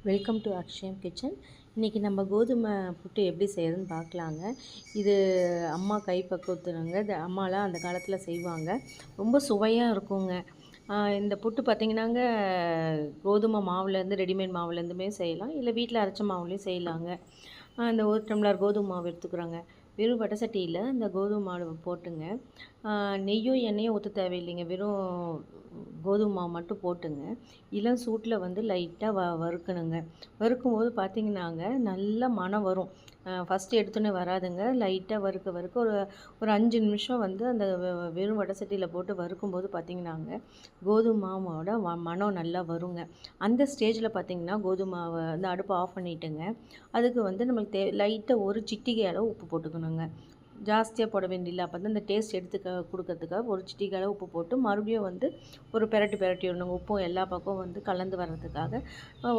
Welcome to Akshayam kitchen. இன்றைக்கி நம்ம கோதுமை புட்டு எப்படி செய்யறதுன்னு பார்க்கலாங்க. இது அம்மா கை பக்குவத்துனாங்க. இது அம்மாலாம் அந்த காலத்தில் செய்வாங்க. ரொம்ப சுவையாக இருக்குங்க. இந்த புட்டு பார்த்திங்கன்னாங்க, கோதுமை மாவுலேருந்து ரெடிமேட் மாவுலேருந்துமே செய்யலாம், இல்லை வீட்டில் அரைச்ச மாவுலேயும் செய்யலாங்க. இந்த 1 டம்ளர் கோதுமை மாவு எடுத்துக்கிறோங்க. வெறும் வடை சட்டியில் இந்த கோதுமை மாவு போட்டுங்க. நெய்யோ எண்ணெயோ ஊற்ற தேவையில்லைங்க. வெறும் கோதுமை மாவு மட்டும் போட்டுங்க. இளம் சூட்டில் வந்து லைட்டாக வறுக்கணுங்க. வறுக்கும்போது பார்த்திங்கன்னாங்க, நல்ல மணம் வரும். ஃபஸ்ட்டு எடுத்தோன்னே வராதுங்க. லைட்டாக வறுக்க வறுக்க ஒரு 5 நிமிஷம் வந்து அந்த வெறும் வடை சட்டியில் போட்டு வறுக்கும்போது பார்த்திங்கன்னாங்க, கோதுமை மாவோட மணம் நல்லா வருங்க. அந்த ஸ்டேஜில் பார்த்திங்கன்னா கோதுமை மாவை வந்து அடுப்பை ஆஃப் பண்ணிவிட்டுங்க. அதுக்கு வந்து நம்மளுக்கு லைட்டாக ஒரு சிட்டிகை அளவு உப்பு போட்டுக்கணுங்க. ஜாஸ்தியாக போட வேண்டியதில்லை. அப்போ தான் இந்த டேஸ்ட் கொடுக்கறதுக்காக ஒரு சிட்டிகை அளவு உப்பு போட்டு மறுபடியும் வந்து ஒரு பெரட்டி விடணுங்க. உப்பும் எல்லா பக்கமும் வந்து கலந்து வர்றதுக்காக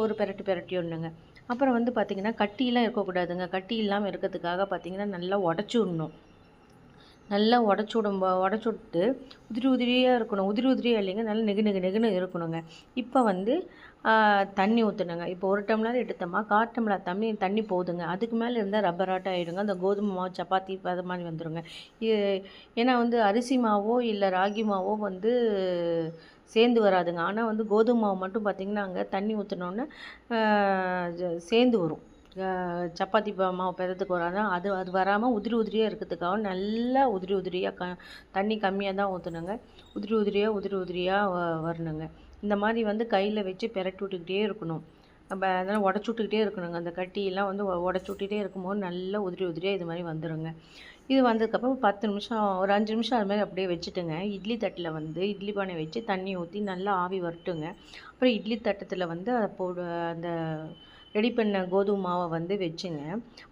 ஒரு பெரட்டி விடணுங்க. அப்புறம் வந்து பார்த்திங்கன்னா கட்டியெலாம் இருக்கக்கூடாதுங்க. கட்டி இல்லாமல் இருக்கிறதுக்காக பார்த்திங்கன்னா நல்லா உடச்சி விடணும். நல்லா உடச்சி விட்டு உதிரியாக இருக்கணும். உதிரியாக இல்லைங்க, நல்லா நெகுன்னு இருக்கணுங்க. இப்போ வந்து தண்ணி ஊற்றணுங்க. இப்போ 1 டம்ளர் எடுத்தோமா 1/4 டம்ளர் தண்ணி போதுங்க. அதுக்கு மேலே இருந்தால் ரப்பராட்டம் ஆகிடுங்க. அந்த கோதுமை மாவு சப்பாத்தி அது மாதிரி வந்துடுங்க. ஏன்னா வந்து அரிசி மாவோ இல்லை ராகி மாவோ வந்து சேர்ந்து வராதுங்க. ஆனால் வந்து கோதுமை மாவு மட்டும் பார்த்திங்கன்னா அங்கே தண்ணி ஊற்றினோன்னே சேர்ந்து வரும். சப்பாத்தி மாவு பதத்துக்கு வராது. அது வராமல் உதிரியாக இருக்கிறதுக்காக நல்லா உதிரியாக தண்ணி கம்மியாக தான் ஊற்றணுங்க. உதிரியாக வரணுங்க. இந்த மாதிரி வந்து கையில் வச்சு பெரட்டி விட்டுக்கிட்டே இருக்கணும். நம்ம அதெல்லாம் உடச்சி விட்டுக்கிட்டே இருக்கணுங்க. அந்த கட்டியெல்லாம் வந்து உடச்சி விட்டுகிட்டே இருக்கும்போது நல்லா உதிரியாக இது மாதிரி வந்துடுங்க. இது வந்ததுக்கப்புறம் 10 நிமிஷம் ஒரு 5 நிமிஷம் அது மாதிரி அப்படியே வச்சுட்டுங்க. இட்லி தட்டில் வந்து இட்லி பானை வச்சு தண்ணி ஊற்றி நல்லா ஆவி வரட்டுங்க. அப்புறம் இட்லி தட்டத்தில் வந்து அந்த ரெடி பண்ண கோதுமை மாவை வந்து வச்சுங்க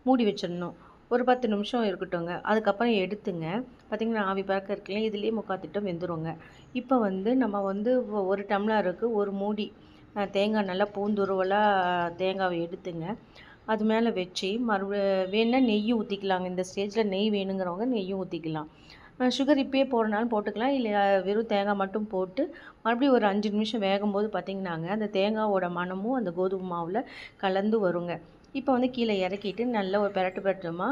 மூடி வச்சிடணும். ஒரு 10 நிமிஷம் இருக்கட்டுங்க. அதுக்கப்புறம் எடுத்துங்க. பார்த்திங்கன்னா ஆவி பறக்க இருக்குல்ல, இதுலேயே 3/4 திட்டம் வெந்துருங்க. இப்போ வந்து நம்ம வந்து 1 டம்ளருக்கு ஒரு மூடி தேங்காய் நல்லா பூந்துருவலாக தேங்காவை எடுத்துங்க. அது மேலே வச்சு வேணால் நெய் ஊற்றிக்கலாங்க. இந்த ஸ்டேஜில் நெய் வேணுங்கிறவங்க நெய்யும் ஊற்றிக்கலாம். சுகர் இப்போயே போடுறனாலும் போட்டுக்கலாம், இல்லை வெறும் தேங்காய் மட்டும் போட்டு மறுபடியும் ஒரு 5 நிமிஷம் வேகும்போது பார்த்திங்கனாங்க, அந்த தேங்காவோட மணமும் அந்த கோதுமை மாவில் கலந்து வருங்க. இப்போ வந்து கீழே இறக்கிட்டு நல்லா ஒரு பெரட்டுமா.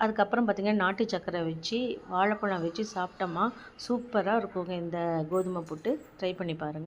அதுக்கப்புறம் பார்த்திங்கன்னா நாட்டு சக்கரை வச்சு வாழைப்பழம் வச்சு சாப்பிட்டோமா சூப்பராக இருக்குங்க இந்த கோதுமை புட்டு. ட்ரை பண்ணி பாருங்கள்.